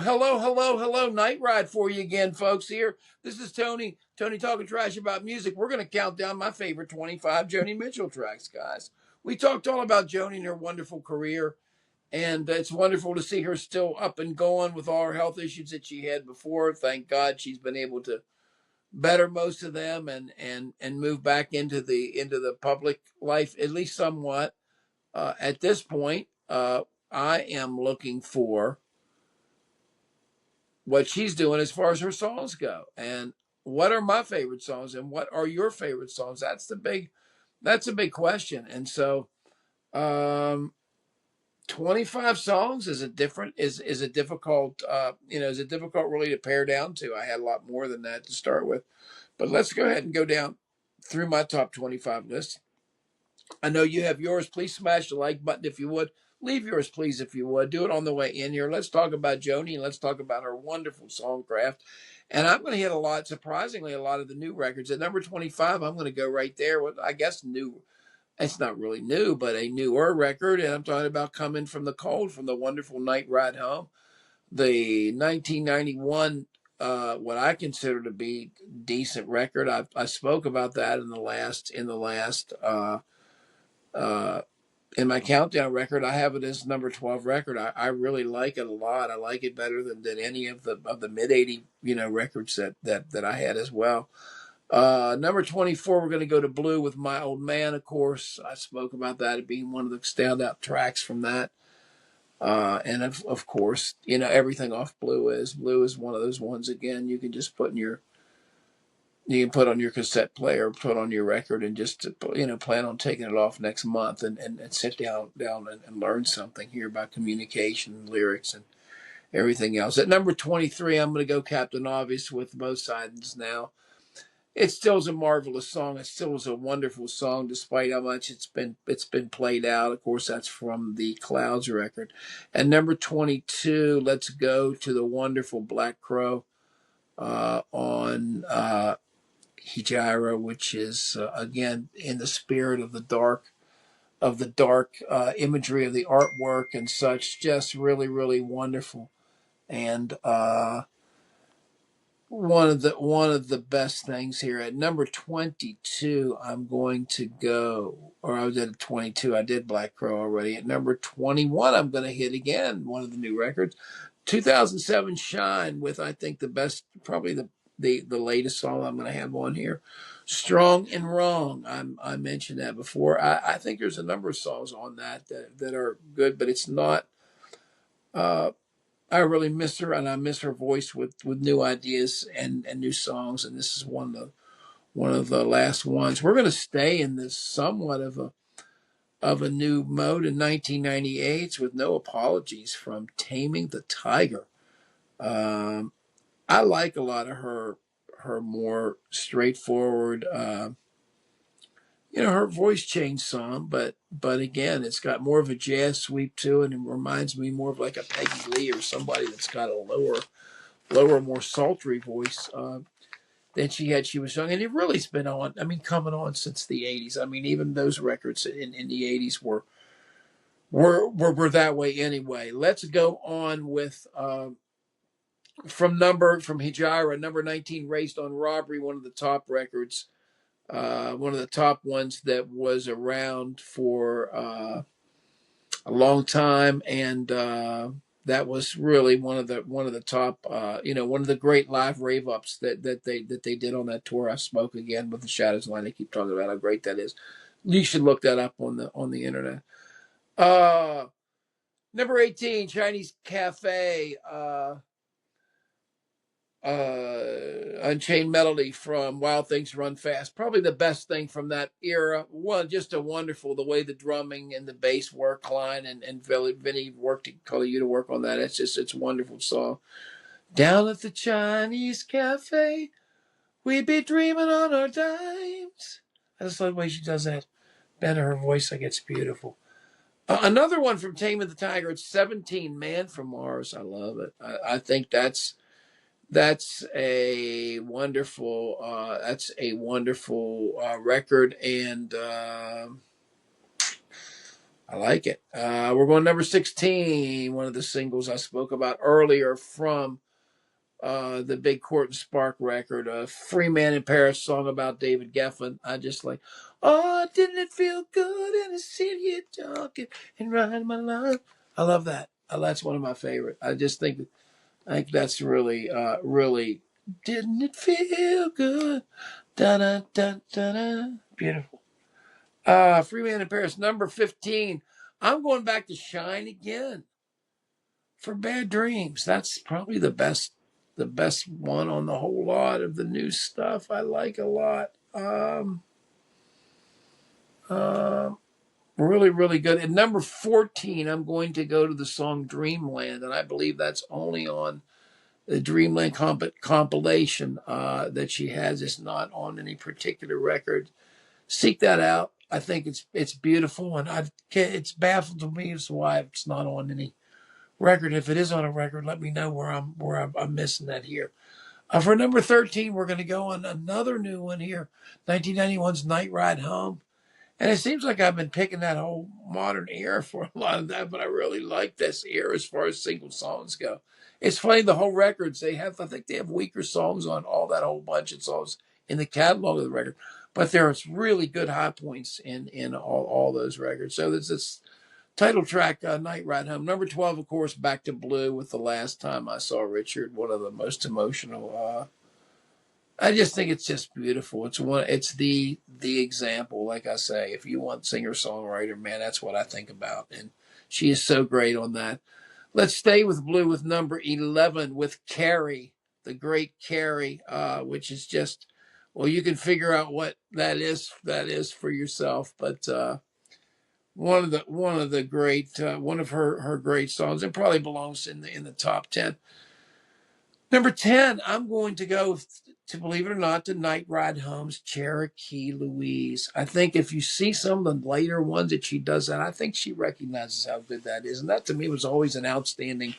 Well, hello, hello, hello. Night Ride for you again, folks. Here, this is Tony. Tony talking trash about music. We're going to count down my favorite 25 Joni Mitchell tracks, guys. We talked all about Joni and her wonderful career, and it's wonderful to see her still up and going with all her health issues that she had before. Thank God she's been able to better most of them and move back into the public life at least somewhat. At this point, I am looking for what she's doing as far as her songs go, and what are my favorite songs, and what are your favorite songs. That's a big question. And so, um 25 songs is a difficult, is it difficult really to pare down to. I had a lot more than that to start with, but let's go ahead and go down through my top 25 list. I know you have yours. Please smash the like button if you would. Leave yours, please, if you would. Do it on the way in here. Let's talk about Joni, and let's talk about her wonderful songcraft. And I'm going to hit surprisingly, a lot of the new records. At number 25, I'm going to go right there with, I guess, new. It's not really new, but a newer record. And I'm talking about Coming from the Cold from the wonderful Night Ride Home. The 1991, what I consider to be decent record. I spoke about that uh, in my countdown record. I have it as number 12 record. I really like it a lot. I like it better than any of the mid 80 records that I had as well. Number 24, we're going to go to Blue with My Old Man. Of course, I spoke about that as being one of the standout tracks from that. And of course, everything off Blue is one of those ones. Again, you can just you can put on your cassette player, put on your record, and just plan on taking it off next month and sit down and learn something here about communication and lyrics and everything else. At number 23, I'm going to go Captain Obvious with Both Sides Now. It still is a marvelous song. It still is a wonderful song, despite how much it's been played out. Of course, that's from the Clouds record. At number 22, let's go to the wonderful Black Crow on Hijira, which is again in the spirit of the dark imagery of the artwork and such. Just really, really wonderful, and one of the best things here. At number 22, I'm going to go, or I was at 22. I did Black Crow already. At number 21, I'm going to hit again one of the new records, 2007 Shine, with I think the best, probably the latest song I'm going to have on here, Strong and Wrong. I mentioned that before. I think there's a number of songs on that are good, but it's not. I really miss her, and I miss her voice with new ideas and new songs. And this is one of the last ones. We're going to stay in this somewhat of a new mode in 1998 with No Apologies from Taming the Tiger. I like a lot of her more straightforward. Her voice changed some, but again, it's got more of a jazz sweep to it, and reminds me more of like a Peggy Lee or somebody that's got a lower, more sultry voice than she had. She was young, and it really's been on. I mean, coming on since the '80s. I mean, even those records in the '80s were that way anyway. Let's go on with from Hijira, number 19, Raised on Robbery, one of the top records. One of the top ones that was around for a long time, and that was really one of the top, one of the great live rave ups that they did on that tour. I spoke again with the Shadows line. They keep talking about how great that is. You should look that up on the internet. Number 18, Chinese Cafe. Unchained Melody from Wild Things Run Fast. Probably the best thing from that era. One, just a wonderful, the way the drumming and the bass work. Klein and Vinny worked to call you to work on that. It's a wonderful song. Down at the Chinese Cafe, we be dreaming on our dimes. I just love the way she does that. Better her voice, like it's beautiful. Another one from Tame of the Tiger, it's 17, Man from Mars. I love it. I think that's a wonderful record, and I like it. We're going number 16, one of the singles I spoke about earlier from the Big Court and Spark record, a Free Man in Paris song about David Geffen. I just like, oh, didn't it feel good in the city talking and riding my line? I love that. That's one of my favorite. I think that's really, really, didn't it feel good? Da da da da da. Beautiful. Free Man in Paris, number 15. I'm going back to Shine again for Bad Dreams. That's probably the best one on the whole lot of the new stuff. I like a lot. Um, really, really good. At number 14, I'm going to go to the song Dreamland, and I believe that's only on the Dreamland compilation that she has. It's not on any particular record. Seek that out. I think it's beautiful, and it's baffled me as to why it's not on any record. If it is on a record, let me know where I'm missing that here. For number 13, we're going to go on another new one here, 1991's Night Ride Home. And it seems like I've been picking that whole modern era for a lot of that, but I really like this era as far as single songs go. It's funny, the whole records, I think they have weaker songs on all that whole bunch of songs in the catalog of the record, but there's really good high points in all those records. So there's this title track, Night Ride Home. Number 12, of course, Back to Blue with The Last Time I Saw Richard, one of the most emotional. I just think it's just beautiful. It's the example, like I say, if you want singer-songwriter, man, that's what I think about. And she is so great on that. Let's stay with Blue with number 11 with Carrie, the great Carrie, which is just, well, you can figure out what that is for yourself, but one of the great one of her great songs. It probably belongs in the top 10. Number 10, I'm going to go to, believe it or not, to Night Ride Home's Cherokee Louise. I think if you see some of the later ones that she does that, I think she recognizes how good that is. And that to me was always an outstanding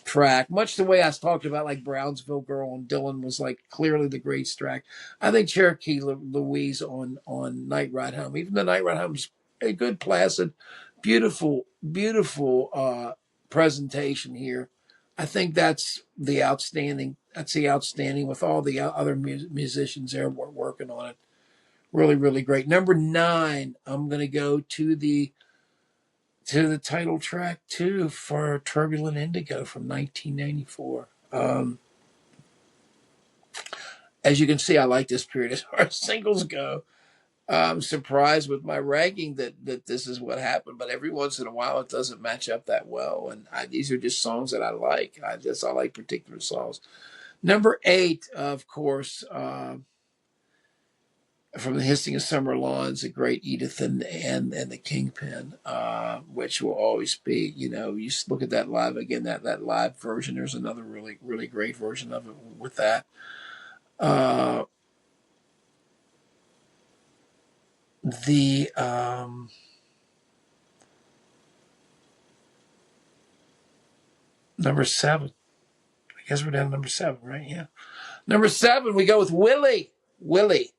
track, much the way I talked about like Brownsville Girl and Dylan was like clearly the great track. I think Cherokee Louise on Night Ride Home, even the Night Ride Home's a good, placid, beautiful presentation here. I think that's the outstanding with all the other musicians there working on it. Really, really great. Number 9, I'm going to go to the title track too for Turbulent Indigo from 1994. As you can see, I like this period as far as singles go. I'm surprised with my ranking that this is what happened, but every once in a while it doesn't match up that well. And these are just songs that I like. I like particular songs. Number 8, of course, from the Hissing of Summer Lawns, the great Edith and the Kingpin, which will always be, you look at that live again, that live version. There's another really, really great version of it with that. The number 7. I guess we're down to number 7, right? Yeah. Number 7, we go with Willie. Willie.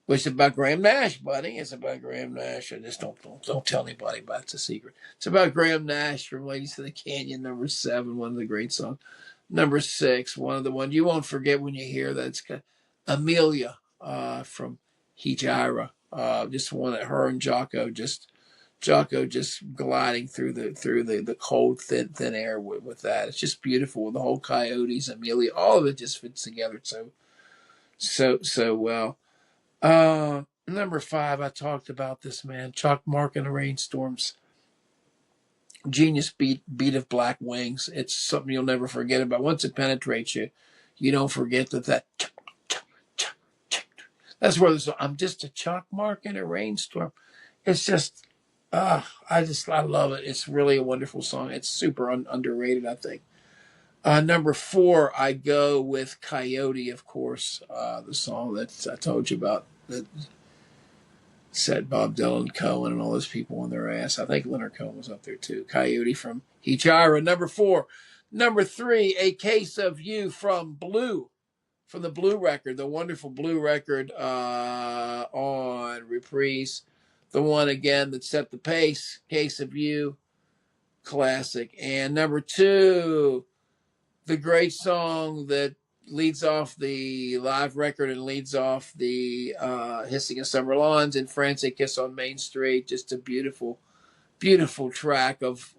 Which is about Graham Nash, buddy. It's about Graham Nash. I just don't tell anybody, but it's a secret. It's about Graham Nash from Ladies of the Canyon, number 7, one of the great songs. Number 6, one of the ones you won't forget when you hear that. It's Amelia from Hejira. Just one that her and Jocko just gliding through the cold thin air with that. It's just beautiful. The whole Coyotes, Amelia, all of it just fits together so well. Number 5, I talked about this, man. Chalk Mark and the Rainstorms. Genius beat of Black Wings. It's something you'll never forget about. Once it penetrates you, you don't forget that. That's where I'm just a chalk mark in a rainstorm. It's just, I love it. It's really a wonderful song. It's super underrated, I think. Number 4, I go with Coyote, of course, the song that I told you about that set Bob Dylan, Cohen, and all those people on their ass. I think Leonard Cohen was up there too. Coyote from Hejira. Number 4. Number 3, A Case of You from the Blue record, the wonderful Blue record on Reprise. the one again that set the pace. Case of You, classic. And number 2, the great song that leads off the live record and leads off the Hissing of Summer Lawns, In France, A Kiss on Main Street. Just a beautiful, beautiful track of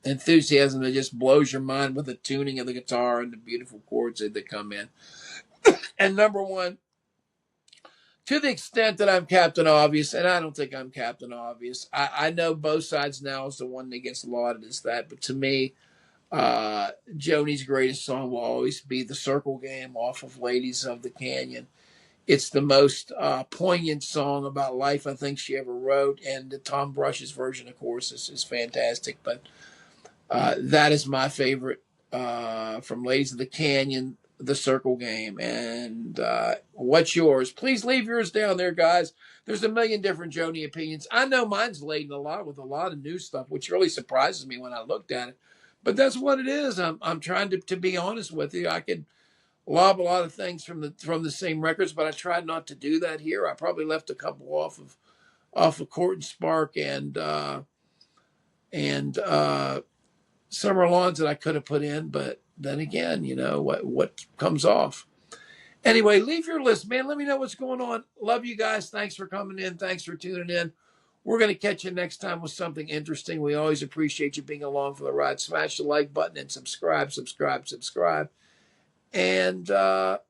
enthusiasm that just blows your mind with the tuning of the guitar and the beautiful chords that come in. And number 1, to the extent that I'm Captain Obvious, and I don't think I'm Captain Obvious. I know both sides now is the one that gets lauded as that, but to me, Joni's greatest song will always be The Circle Game off of Ladies of the Canyon. It's the most poignant song about life I think she ever wrote, and the Tom Brush's version, of course, is fantastic. But that is my favorite from Ladies of the Canyon, The Circle Game. And what's yours? Please leave yours down there, guys. There's a million different Joni opinions. I know mine's laden a lot with a lot of new stuff, which really surprises me when I looked at it. But that's what it is. I'm trying to be honest with you. I could lob a lot of things from the same records, but I tried not to do that here. I probably left a couple off of Court and Spark and Summer Lawns that I could have put in, but then again, you know what comes off. Anyway, leave your list, man. Let me know what's going on. Love you guys. Thanks for coming in. Thanks for tuning in. We're going to catch you next time with something interesting. We always appreciate you being along for the ride. Smash the like button and subscribe. And other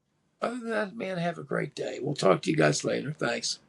than that, man, have a great day. We'll talk to you guys later. Thanks.